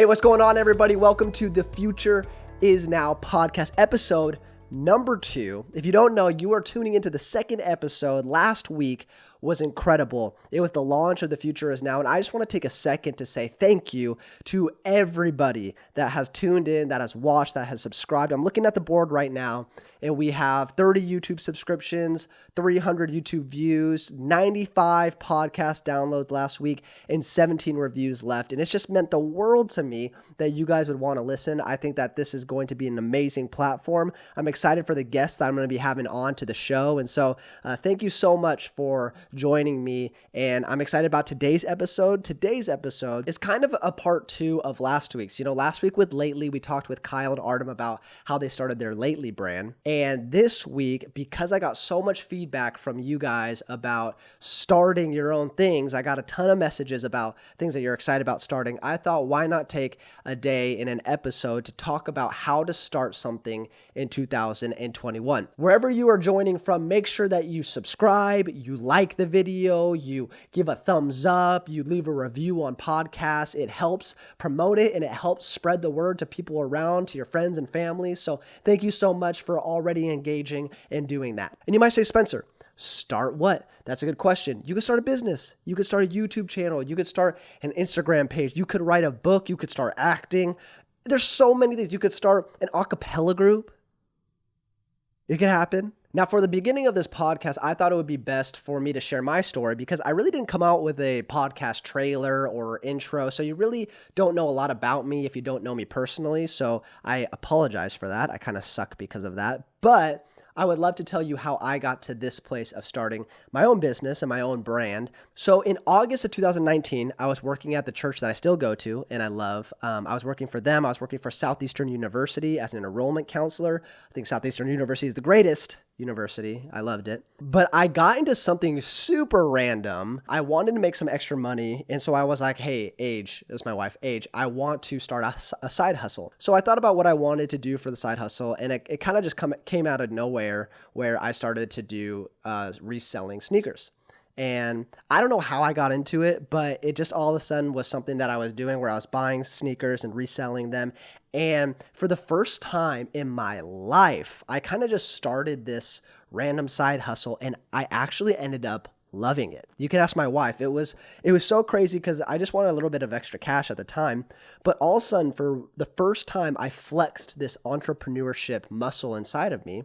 Hey, what's going on, everybody? Welcome to The Future Is Now podcast episode number 2. If you don't know, you are tuning into the second episode. Last week was incredible. It was the launch of The Future Is Now, and I just want to take a second to say thank you to everybody that has tuned in, that has watched, that has subscribed. I'm looking at the board right now, and we have 30 YouTube subscriptions, 300 YouTube views, 95 podcast downloads last week, and 17 reviews left. And it's just meant the world to me that you guys would want to listen. I think that this is going to be an amazing platform. I'm excited for the guests that I'm going to be having on to the show. And so thank you so much for joining me. And I'm excited about today's episode. Today's episode is kind of a part 2 of last week's. You know, last week with Lately, we talked with Kyle and Artem about how they started their Lately brand. And this week, because I got so much feedback from you guys about starting your own things, I got a ton of messages about things that you're excited about starting. I thought, why not take a day in an episode to talk about how to start something in 2021. Wherever you are joining from, make sure that you subscribe, you like the video, you give a thumbs up, you leave a review on podcasts. It helps promote it and it helps spread the word to people around, to your friends and family. So thank you so much for already engaging and doing that. And you might say, Spencer, start what? That's a good question. You could start a business. You could start a YouTube channel. You could start an Instagram page. You could write a book. You could start acting. There's so many things. You could start an a cappella group. It could happen. Now, for the beginning of this podcast, I thought it would be best for me to share my story because I really didn't come out with a podcast trailer or intro. So you really don't know a lot about me if you don't know me personally. So I apologize for that. I kind of suck because of that. But I would love to tell you how I got to this place of starting my own business and my own brand. So in August of 2019, I was working at the church that I still go to and I love. I was working for them. I was working for Southeastern University as an enrollment counselor. I think Southeastern University is the greatest university. I loved it. But I got into something super random. I wanted to make some extra money. And so I was like, hey, Age, that's my wife, Age, I want to start a side hustle. So I thought about what I wanted to do for the side hustle. And it kind of just came out of nowhere where I started to do reselling sneakers. And I don't know how I got into it, but it just all of a sudden was something that I was doing where I was buying sneakers and reselling them. And for the first time in my life, I kind of just started this random side hustle and I actually ended up loving it. You can ask my wife. It was so crazy because I just wanted a little bit of extra cash at the time. But all of a sudden, for the first time, I flexed this entrepreneurship muscle inside of me.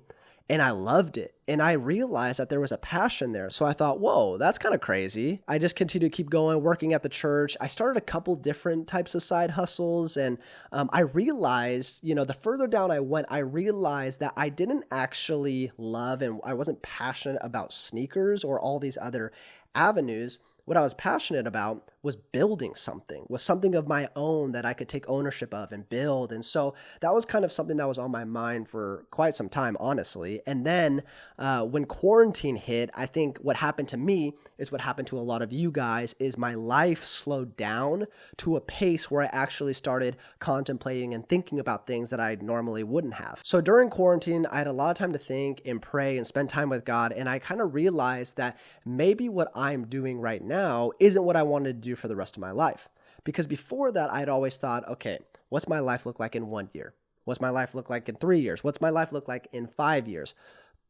And I loved it. And I realized that there was a passion there. So I thought, whoa, that's kind of crazy. I just continued to keep going, working at the church. I started a couple different types of side hustles. And I realized, the further down I went, I realized that I didn't actually love and I wasn't passionate about sneakers or all these other avenues. What I was passionate about was building something, was something of my own that I could take ownership of and build. And so that was kind of something that was on my mind for quite some time, honestly. And then when quarantine hit, I think what happened to me is what happened to a lot of you guys is my life slowed down to a pace where I actually started contemplating and thinking about things that I normally wouldn't have. So during quarantine, I had a lot of time to think and pray and spend time with God. And I kind of realized that maybe what I'm doing right now isn't what I wanted to do for the rest of my life. Because before that, I'd always thought, okay, what's my life look like in 1 year? What's my life look like in 3 years? What's my life look like in 5 years?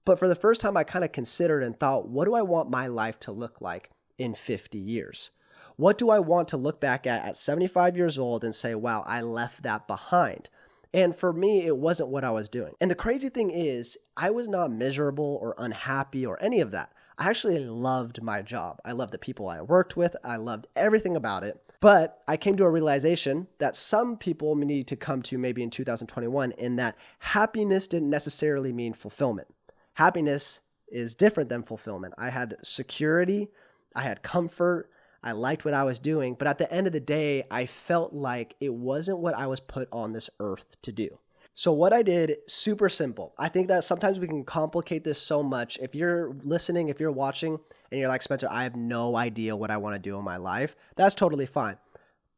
But for the first time, I kind of considered and thought, what do I want my life to look like in 50 years? What do I want to look back at 75 years old and say, wow, I left that behind? And for me, it wasn't what I was doing. And the crazy thing is, I was not miserable or unhappy or any of that. I actually loved my job. I loved the people I worked with. I loved everything about it. But I came to a realization that some people need to come to maybe in 2021 in that happiness didn't necessarily mean fulfillment. Happiness is different than fulfillment. I had security. I had comfort. I liked what I was doing. But at the end of the day, I felt like it wasn't what I was put on this earth to do. So what I did, super simple. I think that sometimes we can complicate this so much. If you're listening, if you're watching, and you're like, Spencer, I have no idea what I want to do in my life, that's totally fine.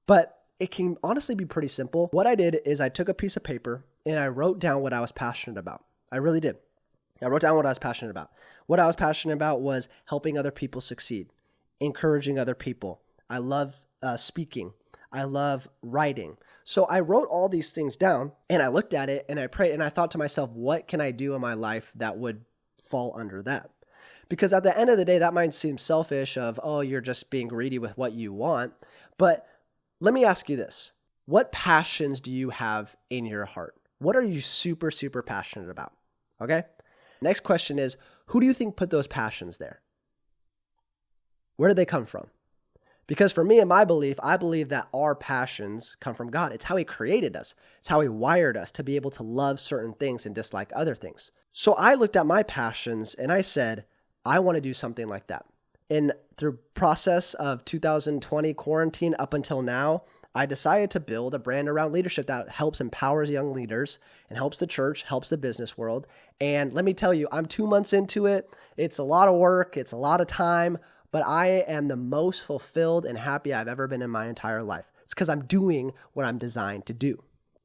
But it can honestly be pretty simple. What I did is I took a piece of paper and I wrote down what I was passionate about. I really did. I wrote down what I was passionate about. What I was passionate about was helping other people succeed, encouraging other people. I love speaking. I love writing. So I wrote all these things down and I looked at it and I prayed and I thought to myself, what can I do in my life that would fall under that? Because at the end of the day, that might seem selfish of, oh, you're just being greedy with what you want. But let me ask you this. What passions do you have in your heart? What are you super, super passionate about? Okay. Next question is, who do you think put those passions there? Where did they come from? Because for me and my belief, I believe that our passions come from God. It's how He created us. It's how He wired us to be able to love certain things and dislike other things. So I looked at my passions and I said, I want to do something like that. And through process of 2020 quarantine up until now, I decided to build a brand around leadership that helps empowers young leaders and helps the church, helps the business world. And let me tell you, I'm 2 months into it. It's a lot of work. It's a lot of time. But I am the most fulfilled and happy I've ever been in my entire life. It's because I'm doing what I'm designed to do.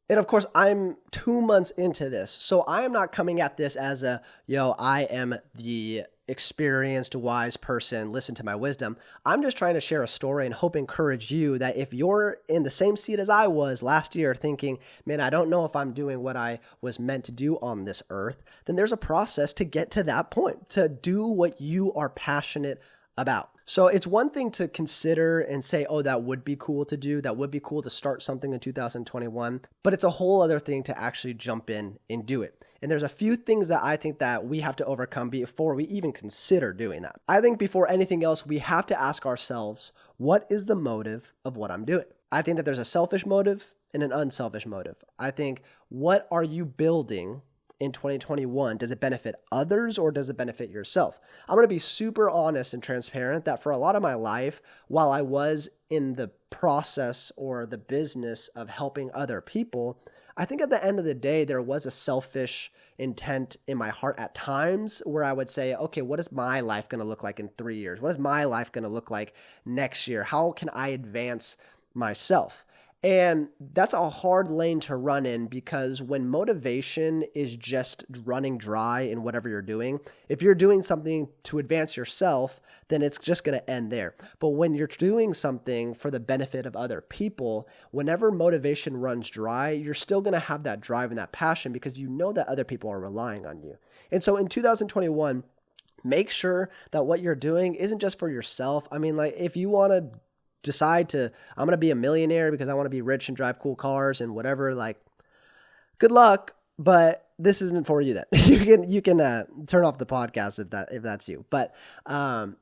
And of course, I'm 2 months into this. So I am not coming at this as I am the experienced, wise person, listen to my wisdom. I'm just trying to share a story and hope encourage you that if you're in the same seat as I was last year thinking, man, I don't know if I'm doing what I was meant to do on this earth, then there's a process to get to that point, to do what you are passionate about. So it's one thing to consider and say, oh, that would be cool to do. That would be cool to start something in 2021. But it's a whole other thing to actually jump in and do it. And there's a few things that I think that we have to overcome before we even consider doing that. I think before anything else, we have to ask ourselves, what is the motive of what I'm doing? I think that there's a selfish motive and an unselfish motive. I think, what are you building in 2021? Does it benefit others or does it benefit yourself? I'm going to be super honest and transparent that for a lot of my life, while I was in the process or the business of helping other people, I think at the end of the day, there was a selfish intent in my heart at times where I would say, okay, what is my life going to look like in 3 years? What is my life going to look like next year? How can I advance myself? And that's a hard lane to run in because when motivation is just running dry in whatever you're doing, if you're doing something to advance yourself, then it's just going to end there. But when you're doing something for the benefit of other people, whenever motivation runs dry, you're still going to have that drive and that passion because you know that other people are relying on you. And so in 2021, make sure that what you're doing isn't just for yourself. I mean, like if you want to decide to, I'm going to be a millionaire because I want to be rich and drive cool cars and whatever, like good luck, but this isn't for you then. You can turn off the podcast if that's you. But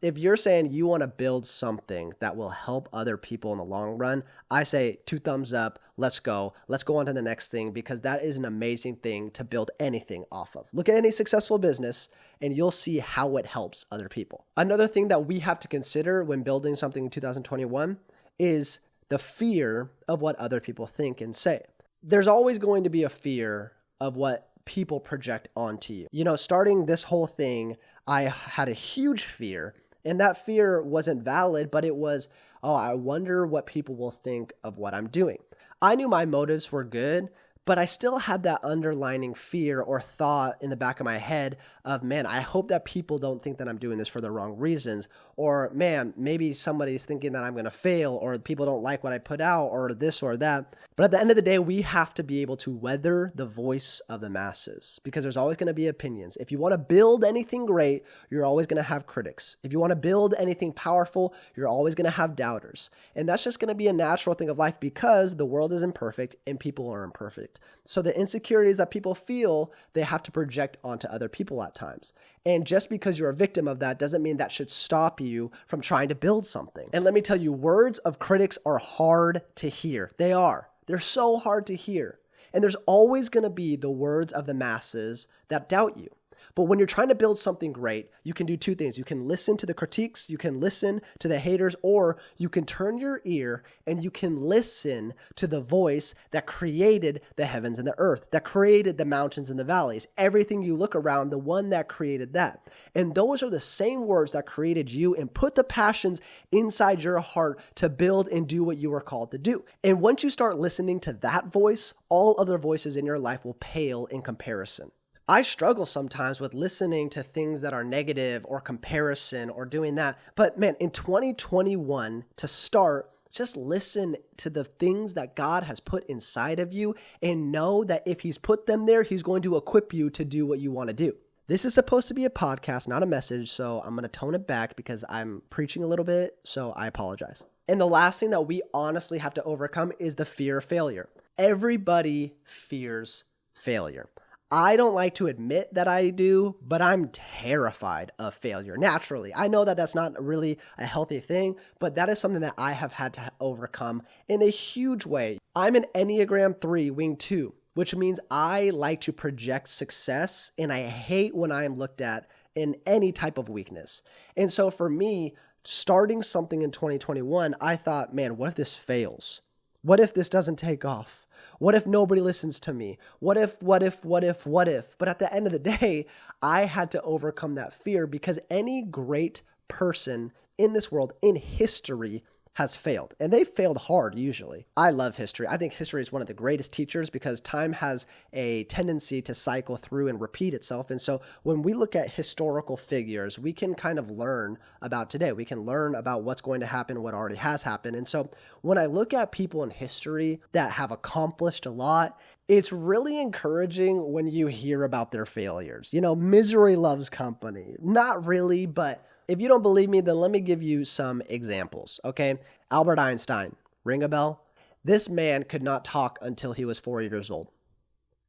if you're saying you want to build something that will help other people in the long run, I say 2 thumbs up. Let's go. Let's go on to the next thing because that is an amazing thing to build anything off of. Look at any successful business and you'll see how it helps other people. Another thing that we have to consider when building something in 2021 is the fear of what other people think and say. There's always going to be a fear of what people project onto you. You know, starting this whole thing, I had a huge fear, and that fear wasn't valid, but it was, oh, I wonder what people will think of what I'm doing. I knew my motives were good, but I still had that underlining fear or thought in the back of my head of, man, I hope that people don't think that I'm doing this for the wrong reasons. Or, man, maybe somebody's thinking that I'm going to fail or people don't like what I put out or this or that. But at the end of the day, we have to be able to weather the voice of the masses because there's always going to be opinions. If you want to build anything great, you're always going to have critics. If you want to build anything powerful, you're always going to have doubters. And that's just going to be a natural thing of life because the world is imperfect and people are imperfect. So the insecurities that people feel, they have to project onto other people at times. And just because you're a victim of that doesn't mean that should stop you from trying to build something. And let me tell you, words of critics are hard to hear. They are. They're so hard to hear. And there's always going to be the words of the masses that doubt you. But when you're trying to build something great, you can do 2 things. You can listen to the critiques, you can listen to the haters, or you can turn your ear and you can listen to the voice that created the heavens and the earth, that created the mountains and the valleys. Everything you look around, the one that created that. And those are the same words that created you and put the passions inside your heart to build and do what you were called to do. And once you start listening to that voice, all other voices in your life will pale in comparison. I struggle sometimes with listening to things that are negative or comparison or doing that. But man, in 2021, to start, Just listen to the things that God has put inside of you and know that if he's put them there, he's going to equip you to do what you want to do. This is supposed to be a podcast, not a message, so I'm going to tone it back because I'm preaching a little bit, so I apologize. And the last thing that we honestly have to overcome is the fear of failure. Everybody fears failure. I don't like to admit that I do, but I'm terrified of failure naturally. I know that that's not really a healthy thing, but that is something that I have had to overcome in a huge way. I'm an Enneagram 3 wing 2, which means I like to project success, and I hate when I am looked at in any type of weakness. And so for me, starting something in 2021, I thought, man, what if this fails? What if this doesn't take off? What if nobody listens to me? What if? But at the end of the day, I had to overcome that fear because any great person in this world, in history, has failed. And they failed hard usually. I love history. I think history is one of the greatest teachers because time has a tendency to cycle through and repeat itself. And so when we look at historical figures, we can kind of learn about today. We can learn about what's going to happen, what already has happened. And so when I look at people in history that have accomplished a lot, it's really encouraging when you hear about their failures. Misery loves company. Not really, but if you don't believe me, then let me give you some examples, okay? Albert Einstein, ring a bell? This man could not talk until he was 4 years old.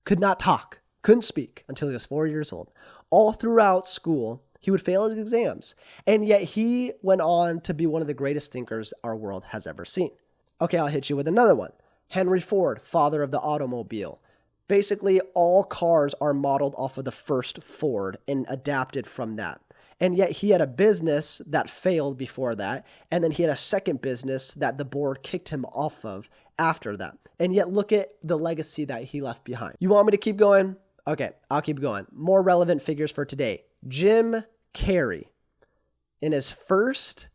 Could not talk, couldn't speak until he was 4 years old. All throughout school, he would fail his exams, and yet he went on to be one of the greatest thinkers our world has ever seen. Okay, I'll hit you with another one. Henry Ford, father of the automobile. Basically, all cars are modeled off of the first Ford and adapted from that. And yet he had a business that failed before that. And then he had a second business that the board kicked him off of after that. And yet look at the legacy that he left behind. You want me to keep going? Okay, I'll keep going. More relevant figures for today. Jim Carrey, in his first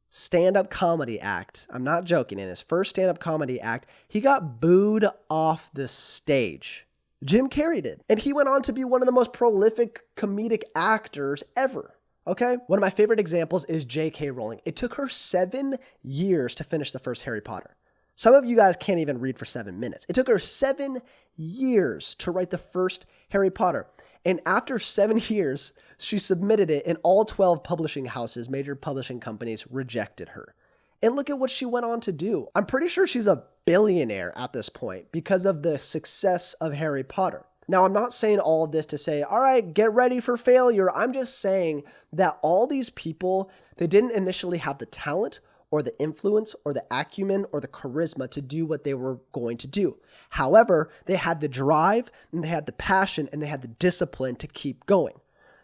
stand-up comedy act, I'm not joking, in his first stand-up comedy act, he got booed off the stage. Jim Carrey did. And he went on to be one of the most prolific comedic actors ever. Okay? One of my favorite examples is J.K. Rowling. It took her 7 years to finish the first Harry Potter. Some of you guys can't even read for 7 minutes. It took her 7 years to write the first Harry Potter. And after 7 years, she submitted it, and all 12 publishing houses, major publishing companies, rejected her. And look at what she went on to do. I'm pretty sure she's a billionaire at this point because of the success of Harry Potter. Now, I'm not saying all of this to say, all right, get ready for failure. I'm just saying that all these people, they didn't initially have the talent or the influence or the acumen or the charisma to do what they were going to do. However, they had the drive and they had the passion and they had the discipline to keep going.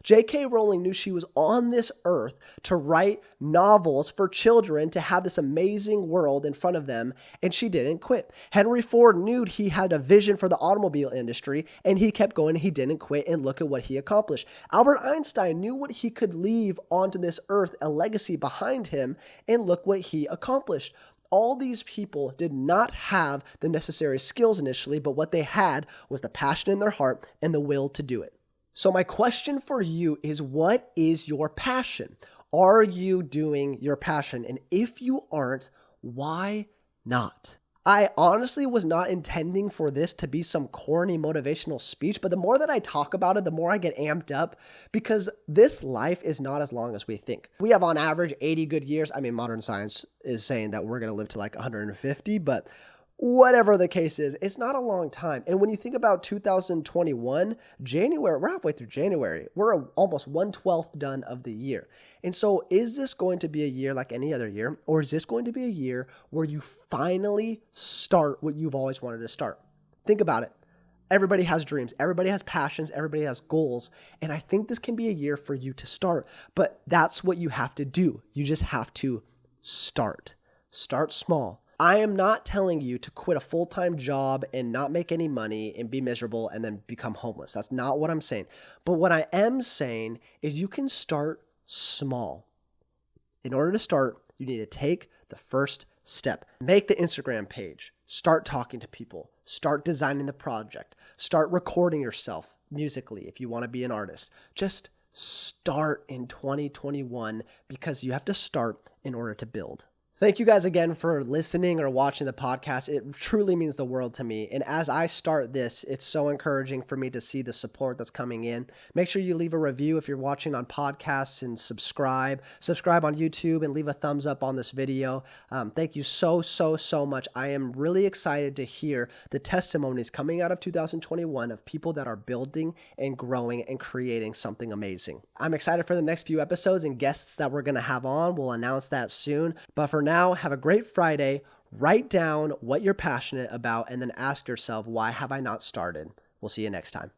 J.K. Rowling knew she was on this earth to write novels for children, to have this amazing world in front of them, and she didn't quit. Henry Ford knew he had a vision for the automobile industry, and he kept going, he didn't quit, and look at what he accomplished. Albert Einstein knew what he could leave onto this earth, a legacy behind him, and look what he accomplished. All these people did not have the necessary skills initially, but what they had was the passion in their heart and the will to do it. So my question for you is, what is your passion? Are you doing your passion? And if you aren't, why not? I honestly was not intending for this to be some corny motivational speech, but the more that I talk about it, the more I get amped up because this life is not as long as we think. We have on average 80 good years. I mean, modern science is saying that we're going to live to like 150, but whatever the case is, it's not a long time. And when you think about 2021, January, we're halfway through January. We're almost 1/12 done of the year. And so is this going to be a year like any other year? Or is this going to be a year where you finally start what you've always wanted to start? Think about it. Everybody has dreams. Everybody has passions. Everybody has goals. And I think this can be a year for you to start. But that's what you have to do. You just have to start. Start small. I am not telling you to quit a full-time job and not make any money and be miserable and then become homeless. That's not what I'm saying. But what I am saying is you can start small. In order to start, you need to take the first step. Make the Instagram page. Start talking to people. Start designing the project. Start recording yourself musically if you want to be an artist. Just start in 2021 because you have to start in order to build. Thank you guys again for listening or watching the podcast. It truly means the world to me. And as I start this, it's so encouraging for me to see the support that's coming in. Make sure you leave a review if you're watching on podcasts and subscribe. Subscribe on YouTube and leave a thumbs up on this video. Thank you so much. I am really excited to hear the testimonies coming out of 2021 of people that are building and growing and creating something amazing. I'm excited for the next few episodes and guests that we're going to have on. We'll announce that soon. But for now, have a great Friday. Write down what you're passionate about and then ask yourself, why have I not started? We'll see you next time.